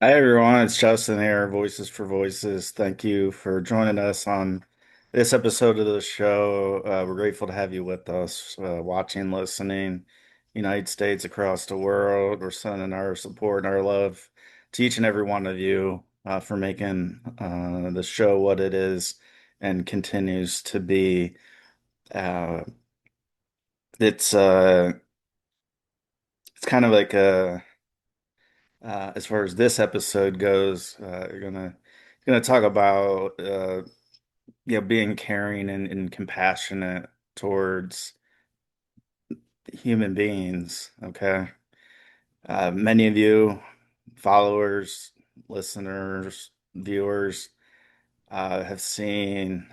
Hi everyone, it's Justin here, Voices for Voices. Thank you for joining us on this episode of the show. We're grateful to have you with us, watching, listening, United States, across the world. We're sending our support and our love to each and every one of you for making the show what it is and continues to be. Uh, it's it's kind of like as far as this episode goes, we're gonna talk about being caring and compassionate towards human beings. Okay, many of you followers, listeners, viewers have seen.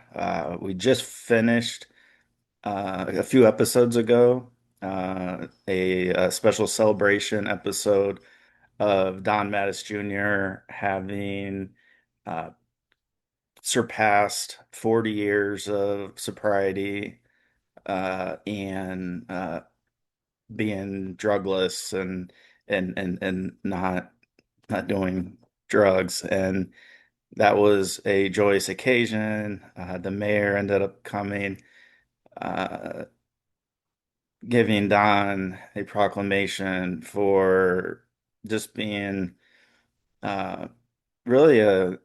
We just finished a few episodes ago a special celebration episode of Don Mattis Jr. having uh, surpassed 40 years of sobriety and being drugless and not doing drugs. And that was a joyous occasion. The mayor ended up coming, uh, giving Don a proclamation for just being uh, really an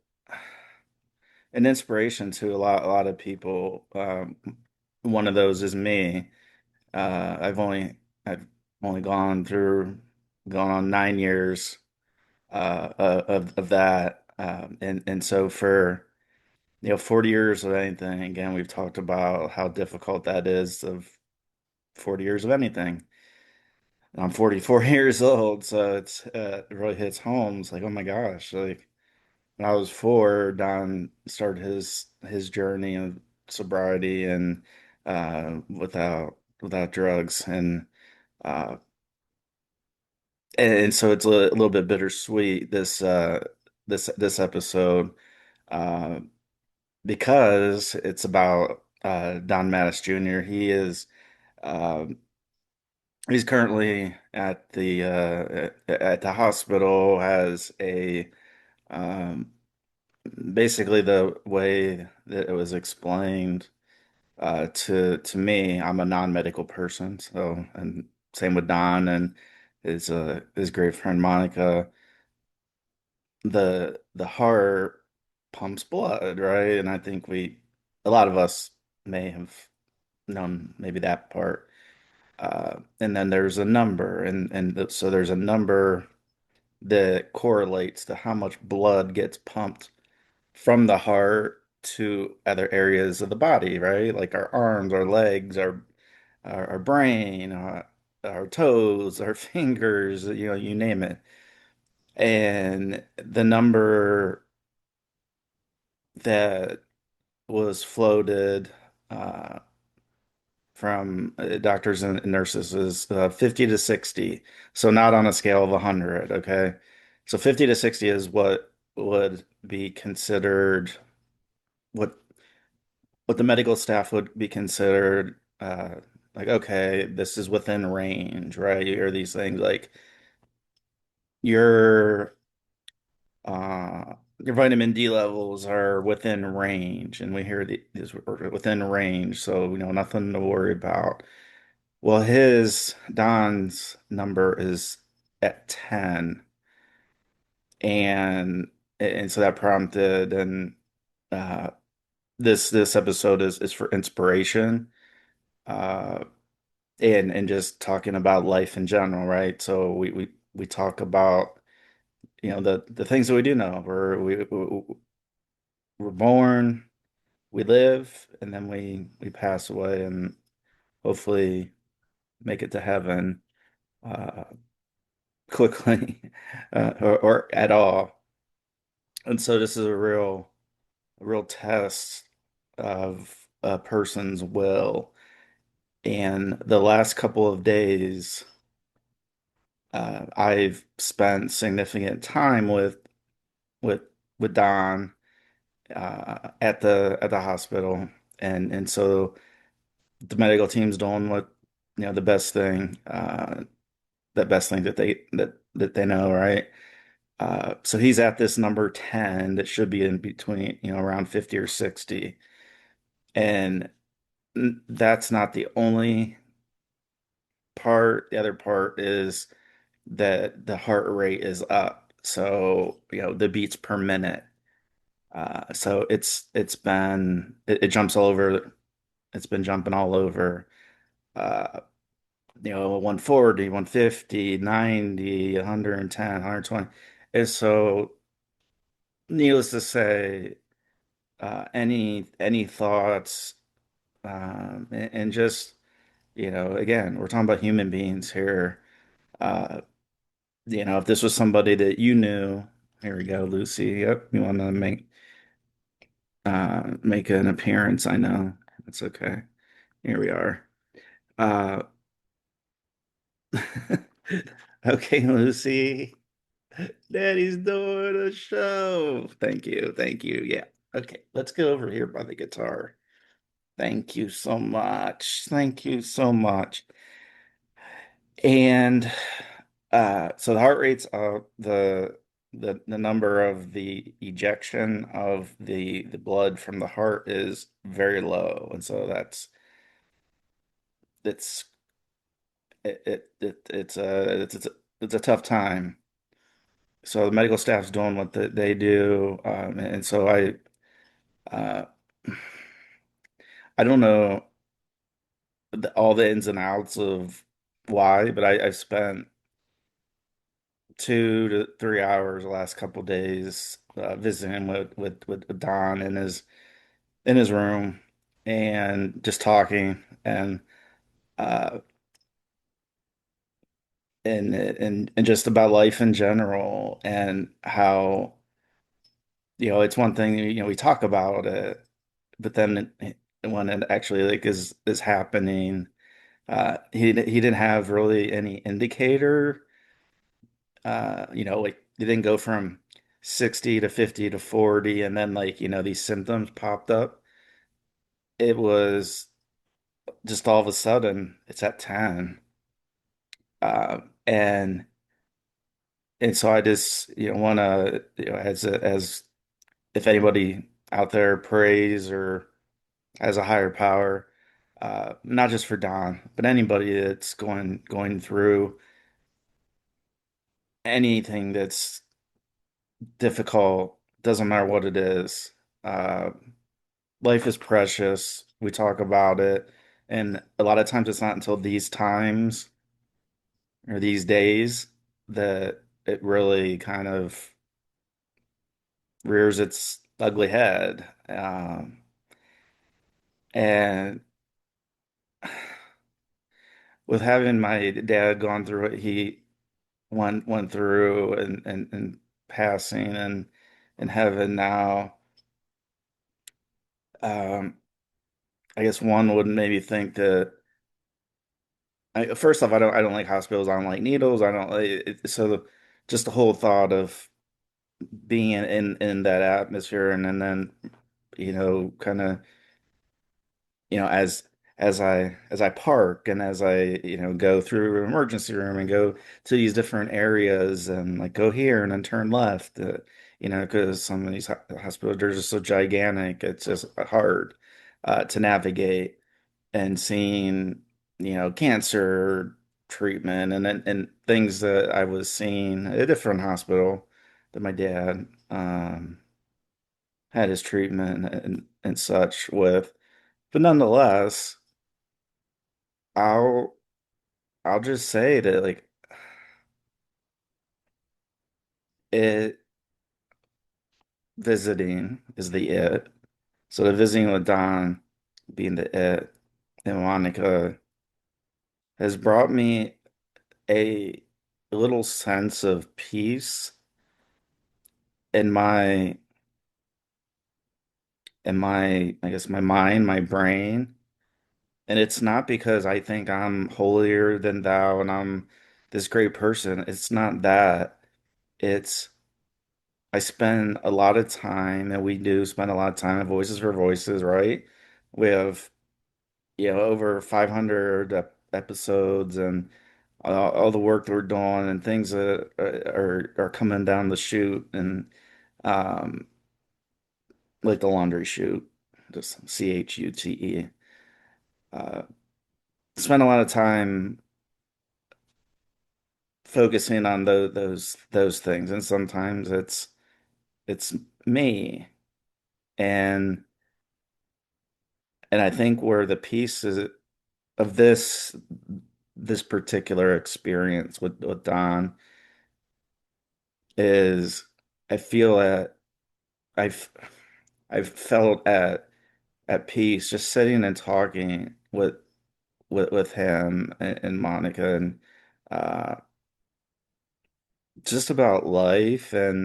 inspiration to a lot of people. One of those is me. I've only gone on 9 years of that, and so for 40 years of anything. Again, we've talked about how difficult that is of 40 years of anything. And I'm 44 years old, so it really hits home. It's like, oh my gosh, like when I was four, Don started his journey of sobriety and without drugs, uh, and so it's a little bit bittersweet this episode uh, because it's about Don Mattis Jr. Uh, he's currently at the hospital as a um, basically the way that it was explained to me. I'm a non-medical person, so and same with Don and his great friend Monica. The heart pumps blood, right? And I think a lot of us may have known maybe that part. And then there's a number, so there's a number that correlates to how much blood gets pumped from the heart to other areas of the body, right? Like our arms, our legs, our brain, our toes, our fingers, you name it. And the number that was floated uh, from doctors and nurses is 50 to 60. So not on a scale of 100, okay? So 50 to 60 is what would be considered what what the medical staff would be considered like, okay, this is within range, right? Or these things like your your vitamin D levels are within range, and we hear these are within range, so nothing to worry about. Well, his Don's number is at 10, and so that prompted, and uh, this episode is for inspiration, uh, and just talking about life in general, right? So we talk about the things that we do know. We're born, we live, and then we pass away, and hopefully make it to heaven uh, quickly or at all. And so this is a real test of a person's will. And the last couple of days, I've spent significant time with with Don at the hospital, and so the medical team's doing what the best thing that they know, right? So he's at this number 10 that should be in between, around 50 or 60. And that's not the only part. The other part is that the heart rate is up. So, the beats per minute. So it jumps all over. It's been jumping all over, uh, 140, 150, 90, 110, 120. And so, needless to say, any thoughts, and just, again, we're talking about human beings here. Uh, if this was somebody that you knew, here we go, Lucy. Yep, you want to make an appearance. I know. That's okay. Here we are. Uh, okay, Lucy. Daddy's doing a show. Thank you. Thank you. Yeah. Okay, let's go over here by the guitar. Thank you so much. Thank you so much. And so the heart rate's up, the number of the ejection of the blood from the heart is very low. And so it's it's a tough time. So the medical staff's doing what they do, and so uh, I don't know all the ins and outs of why, but I've spent 2 to 3 hours the last couple days visiting with Don in his room and just talking uh, and just about life in general and how it's one thing we talk about it, but then when it actually like is happening, he didn't have really any indicator. Like it didn't go from 60 to 50 to 40, and then like these symptoms popped up. It was just all of a sudden it's at 10. uh, and and so I just want to as if anybody out there prays or has a higher power, not just for Don, but anybody that's going through anything that's difficult, doesn't matter what it is. Uh, Life is precious. We talk about it, and a lot of times it's not until these times or these days that it really kind of rears its ugly head. And with having my dad gone through what he went through and passing and in heaven now, um, I guess one would maybe think that first off, I don't like hospitals. I don't like needles. I don't like so just the whole thought of being in that atmosphere and then kind of as I park and as I go through an emergency room and go to these different areas and like go here and then turn left, because some of these hospitals are just so gigantic, it's just hard to navigate. And seeing cancer treatment and things that I was seeing at a different hospital that my dad had his treatment and such with. But nonetheless, I'll I'll just say that like it visiting is the it. So the visiting with Don being the it and Monica has brought me a little sense of peace in my I guess my mind, my brain. And it's not because I think I'm holier than thou and I'm this great person. It's not that. It's I spend a lot of time, and we do spend a lot of time at Voices for Voices, right? We have over 500 episodes, and all the work that we're doing and things that are coming down the chute and um, like the laundry chute, just CHUTE. Uh, Spend a lot of time focusing on those things, and sometimes it's me, and I think where the pieces of this particular experience with Don is I feel that I've I've felt at peace just sitting and talking with him and Monica and uh just about life uh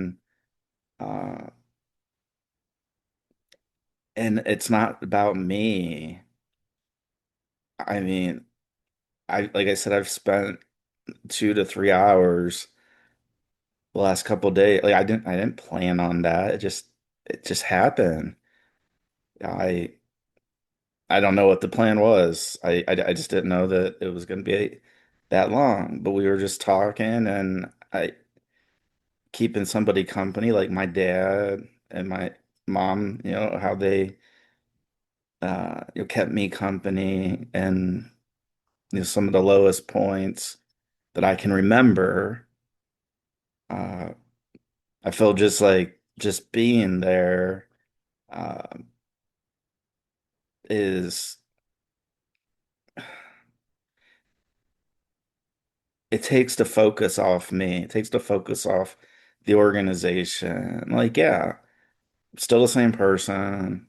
and it's not about me. I mean, I like I said, I've spent 2 to 3 hours the last couple of days. Like I didn't plan on that. It just happened. I I don't know what the plan was. I just didn't know that it was going to be that long. But we were just talking, and I keeping somebody company, like my dad and my mom. How they kept me company, and some of the lowest points that I can remember. Uh, I felt just like just being there uh, is it takes the focus off me. It takes the focus off the organization. Like, yeah, still the same person.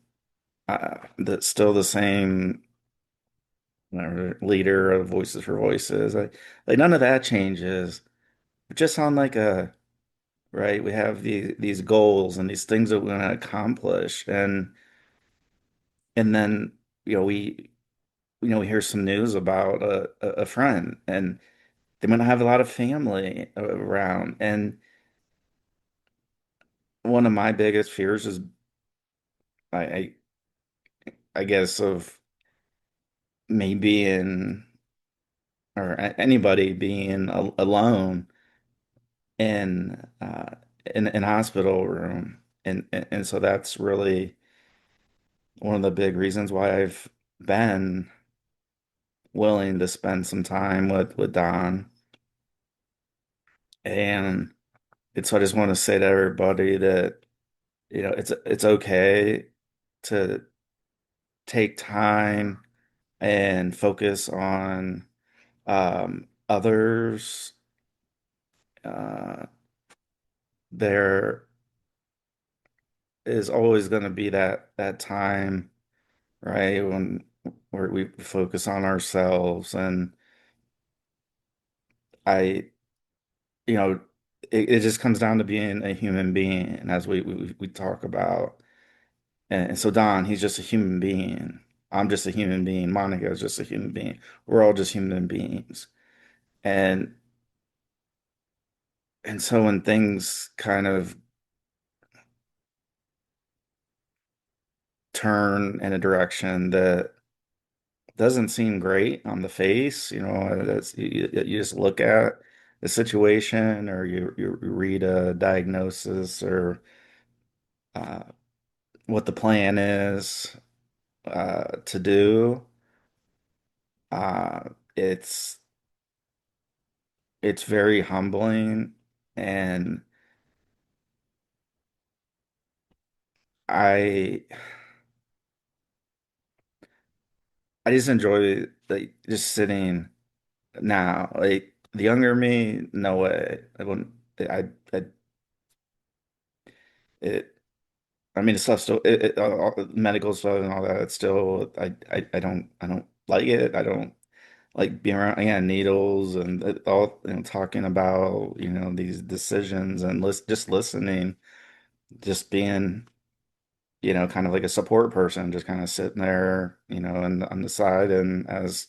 That's still the same leader of Voices for Voices. Like none of that changes. Just on like a right. We have these goals and these things that we want to accomplish, and then we we hear some news about a friend, and they might not have a lot of family around, and one of my biggest fears is I I, I guess of me being or anybody being alone in in a hospital room, and so that's really one of the big reasons why I've been willing to spend some time with Don. And so I just want to say to everybody that it's okay to take time and focus on others. Uh, there is always going to be that time, right, when where we focus on ourselves, and I, it just comes down to being a human being, and as we talk about, and so Don, he's just a human being. I'm just a human being. Monica is just a human being. We're all just human beings, and so when things kind of turn in a direction that doesn't seem great on the face. That's you just look at the situation, or you read a diagnosis, or uh, what the plan is to do. Uh, it's very humbling, and I I just enjoy like just sitting now. Like the younger me, no way. I wouldn't. I it I mean, the stuff still, all the medical stuff and all that. It's still, I don't like it. I don't like being around, yeah, needles and all, talking about, these decisions and just listening, just being, kind of like a support person, just kind of sitting there, and on the side, and as,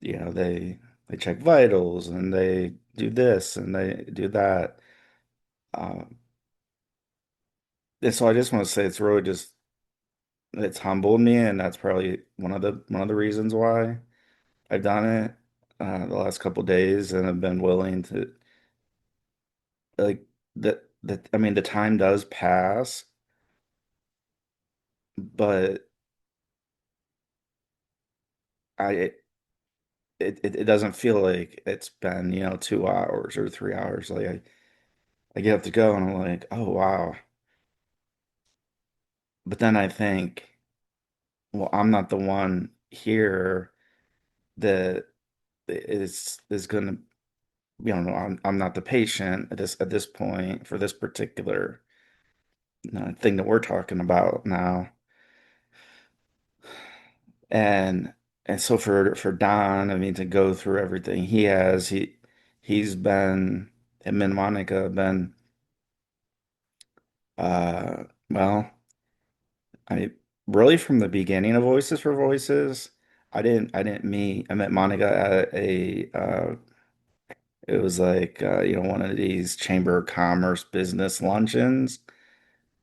they check vitals and they do this and they do that. Um, and so I just want to say it's really just it's humbled me, and that's probably one of the reasons why I've done it. the last couple days and have been willing to like that I mean the time does pass, but I it doesn't feel like it's been, 2 hours or 3 hours. Like I get up to go and I'm like, oh wow. But then I think, well, I'm not the one here that is gonna, no, I'm not the patient at this point for this particular thing that we're talking about now. And so for Don, I mean, to go through everything he's been, him and Monica have been, well, I mean, really from the beginning of Voices for Voices. I met Monica at it was like, one of these Chamber of Commerce business luncheons.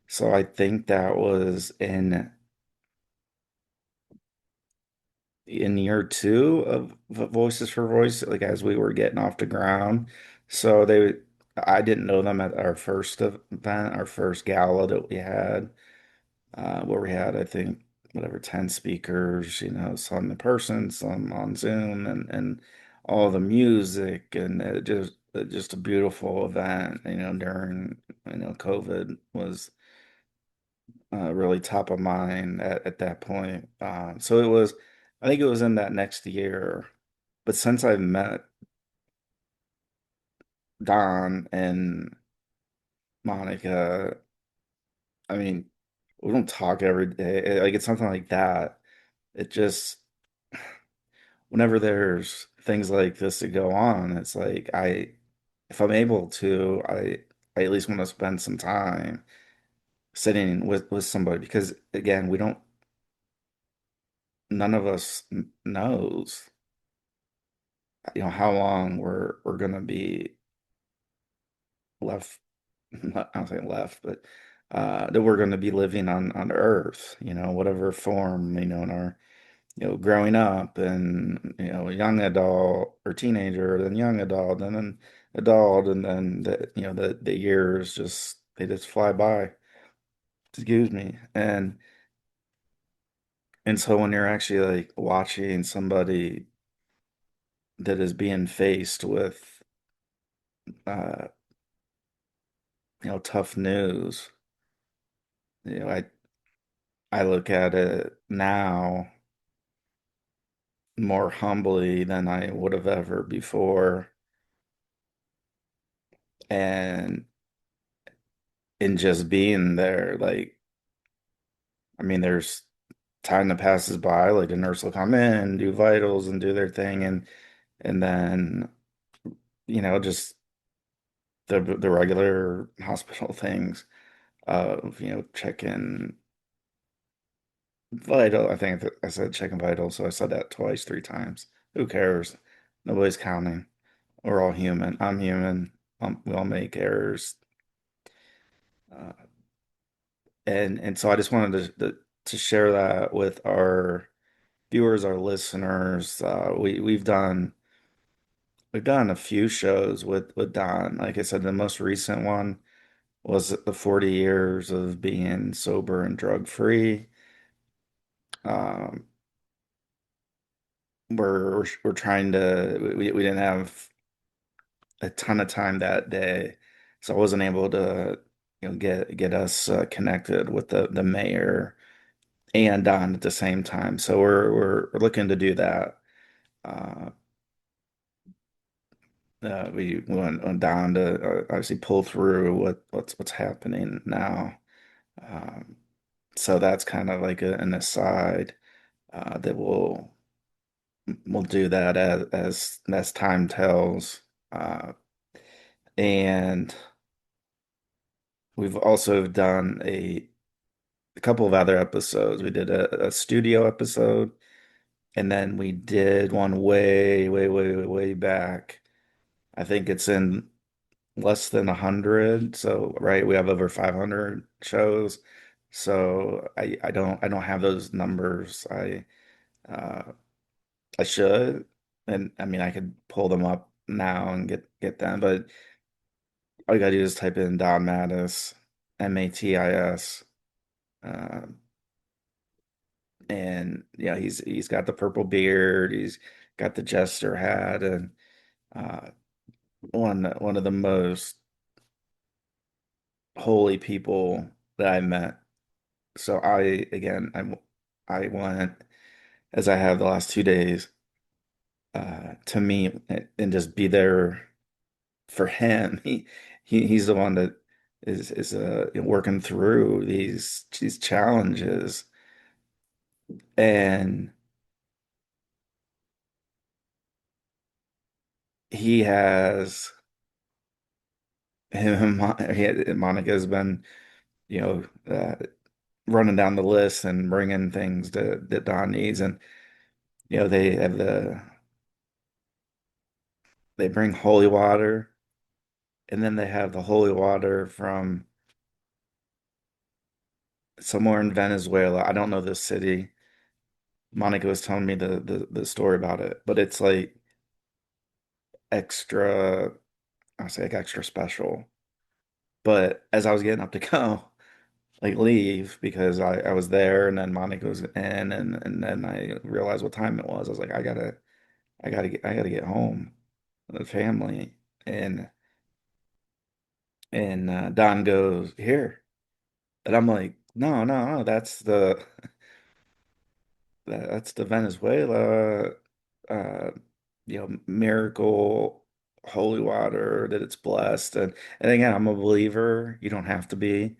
So I think that was in year two of Voices for Voice, like as we were getting off the ground. So I didn't know them at our first event, our first gala that we had, where we had, I think, whatever, 10 speakers, some in person, some on Zoom, and all the music, and just a beautiful event, during, COVID was really top of mind at that point. So I think it was in that next year. But since I've met Don and Monica, I mean, we don't talk every day. Like it's something like that. It just, whenever there's things like this that go on, it's like if I'm able to, I at least want to spend some time sitting with somebody because again, none of us knows, how long we're gonna be left. Not, I don't say left, but that we're gonna be living on Earth, whatever form, in our, growing up and, young adult or teenager, then young adult, and then adult, and then the years they just fly by. Excuse me. And so when you're actually like watching somebody that is being faced with uh, tough news, you know, I I look at it now more humbly than I would have ever before. And in just being there, like, I mean, there's time that passes by, like the nurse will come in and do vitals and do their thing, and then, just the regular hospital things of, check in vital. I think that I said check in vital, so I said that twice, three times. Who cares? Nobody's counting. We're all human. I'm human. We all make errors. Uh, and so I just wanted to share that with our viewers, our listeners. We've done a few shows with Don. Like I said, the most recent one was the 40 years of being sober and drug free. Um, we're trying to we didn't have a ton of time that day, so I wasn't able to get us connected with the mayor and Don at the same time. So we're looking to do that. Uh, we went down to obviously pull through what's happening now. Um, so that's kind of like an aside that we'll do that as time tells. Uh, and we've also done a couple of other episodes. We did a studio episode, and then we did one way, way, way, way, way back. I think it's in less than 100. So, right, we have over 500 shows. So I don't have those numbers. Uh, I should. and I mean I could pull them up now and get them, but all you gotta do is type in Don Mattis, Matis, uh, and yeah, he's got the purple beard, he's got the jester hat, and uh, one of the most holy people that I met. So I went as I have the last 2 days to meet and just be there for him. He's the one that is working through these challenges, and he has Monica has been you know running down the list and bringing things that Don needs, and they have they bring holy water, and then they have the holy water from somewhere in Venezuela. I don't know this city. Monica was telling me the story about it, but it's like extra, I say like extra special. But as I was getting up to go, like leave because I was there and then Monica was in and then I realized what time it was. I was like, I gotta get home with the family. And Don goes, here. And I'm like, no, no, no, that's the Venezuela uh miracle holy water that it's blessed. And again, I'm a believer. You don't have to be.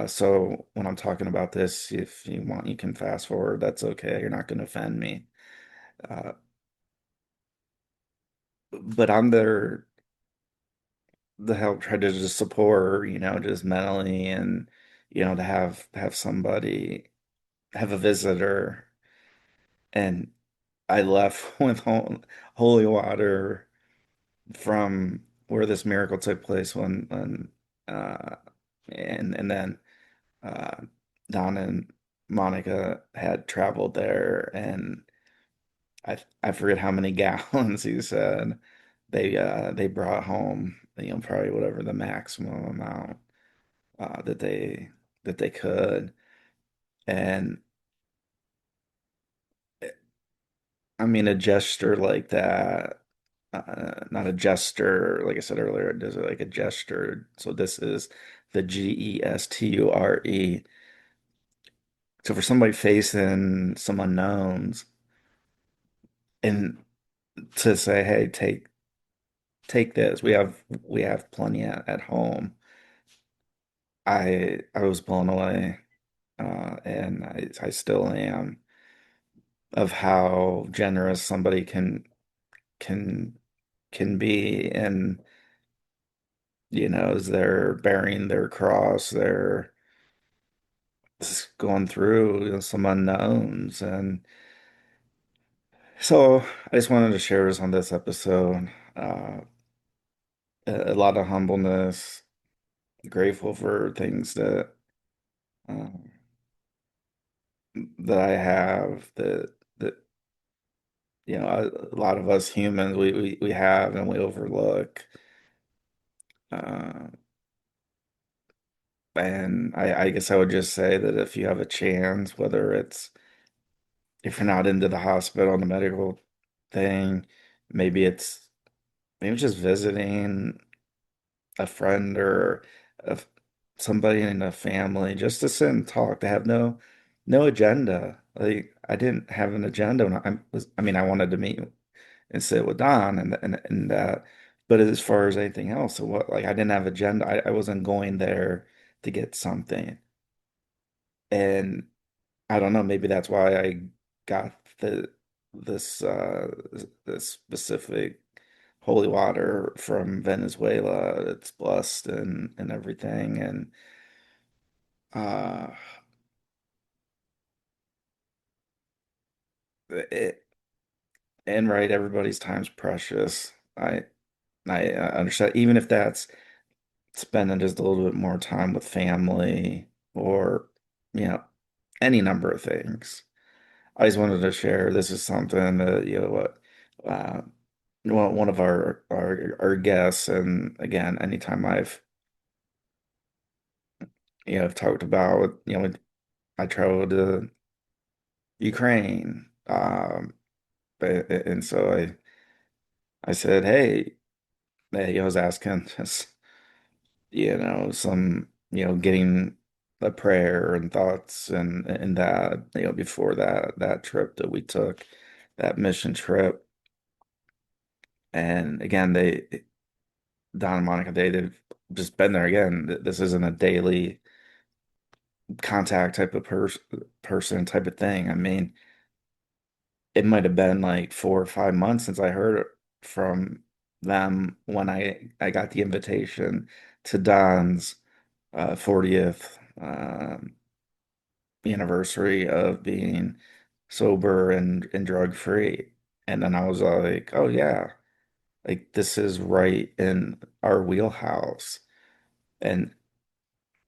So when I'm talking about this, if you want, you can fast forward. That's okay. You're not going to offend me. Uh, but I'm there to help try to just support her, just mentally and, to have somebody, have a visitor. And I left with holy water from where this miracle took place when uh, and then uh, Don and Monica had traveled there, and I forget how many gallons he said they brought home, probably whatever the maximum amount that they could. And I mean, a gesture like that, not a gesture, like I said earlier, it does it like a gesture. So this is the gesture. So for somebody facing some unknowns and to say, hey, take this. We have plenty at home. I was blown away, and I still am of how generous somebody can can be, and as they're bearing their cross, they're just going through some unknowns, and so I just wanted to share this on this episode. Uh, a lot of humbleness, grateful for things um, that I have that a lot of us humans we have and we overlook. Uh, and I guess I would just say that if you have a chance, whether it's if you're not into the hospital and the medical thing, maybe maybe just visiting a friend or a, somebody in a family just to sit and talk, to have no agenda. Like I didn't have an agenda when I mean I wanted to meet and sit with Don and that, but as far as anything else, so what like I didn't have agenda. I wasn't going there to get something. And I don't know, maybe that's why I got this this specific holy water from Venezuela. It's blessed and everything. And uh it and right, everybody's time's precious. I understand, even if that's spending just a little bit more time with family or you know any number of things. I just wanted to share this is something that uh, one of our guests, and again, anytime I've I've talked about I traveled to Ukraine, and so I said, hey, I was asking just some getting a prayer and thoughts and that before that trip that we took, that mission trip, and again Don and Monica, they've just been there again. This isn't a daily contact type of person type of thing. I mean, it might have been like 4 or 5 months since I heard from them when I got the invitation to Don's 40th anniversary of being sober and drug free. And then I was like, oh yeah, like this is right in our wheelhouse. And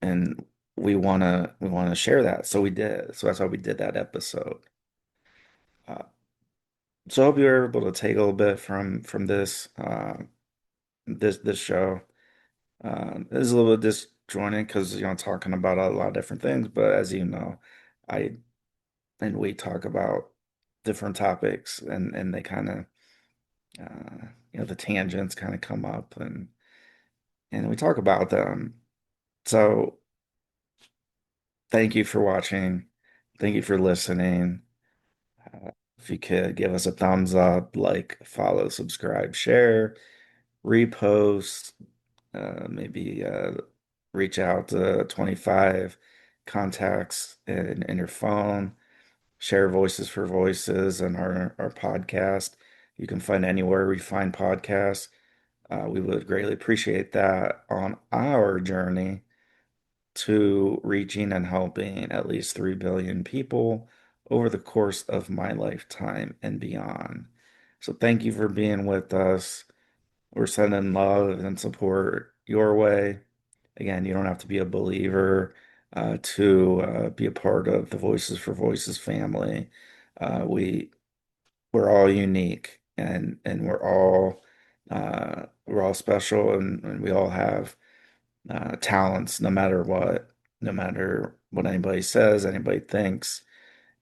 and we wanna share that. So we did. So that's why we did that episode. Uh, so I hope you're able to take a little bit from this show. It is a little bit disjointed because talking about a lot of different things, but as you know, I and we talk about different topics and they kind of the tangents kind of come up and we talk about them. So thank you for watching. Thank you for listening. If you could give us a thumbs up, like, follow, subscribe, share, repost, maybe reach out to 25 contacts in your phone, share Voices for Voices and our podcast. You can find anywhere we find podcasts. We would greatly appreciate that on our journey to reaching and helping at least 3 billion people over the course of my lifetime and beyond. So thank you for being with us. We're sending love and support your way. Again, you don't have to be a believer to be a part of the Voices for Voices family. We're all unique and we're all special and we all have talents no matter what anybody says, anybody thinks.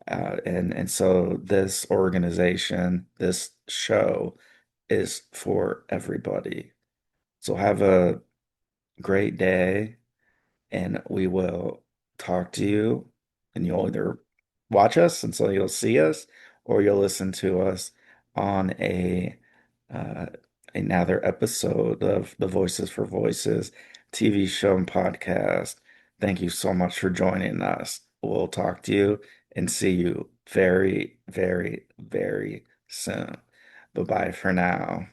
And so this organization, this show is for everybody. So have a great day, and we will talk to you. And you'll either watch us, and so you'll see us, or you'll listen to us on uh, another episode of the Voices for Voices TV show and podcast. Thank you so much for joining us. We'll talk to you and see you very, very, very soon. Bye bye for now.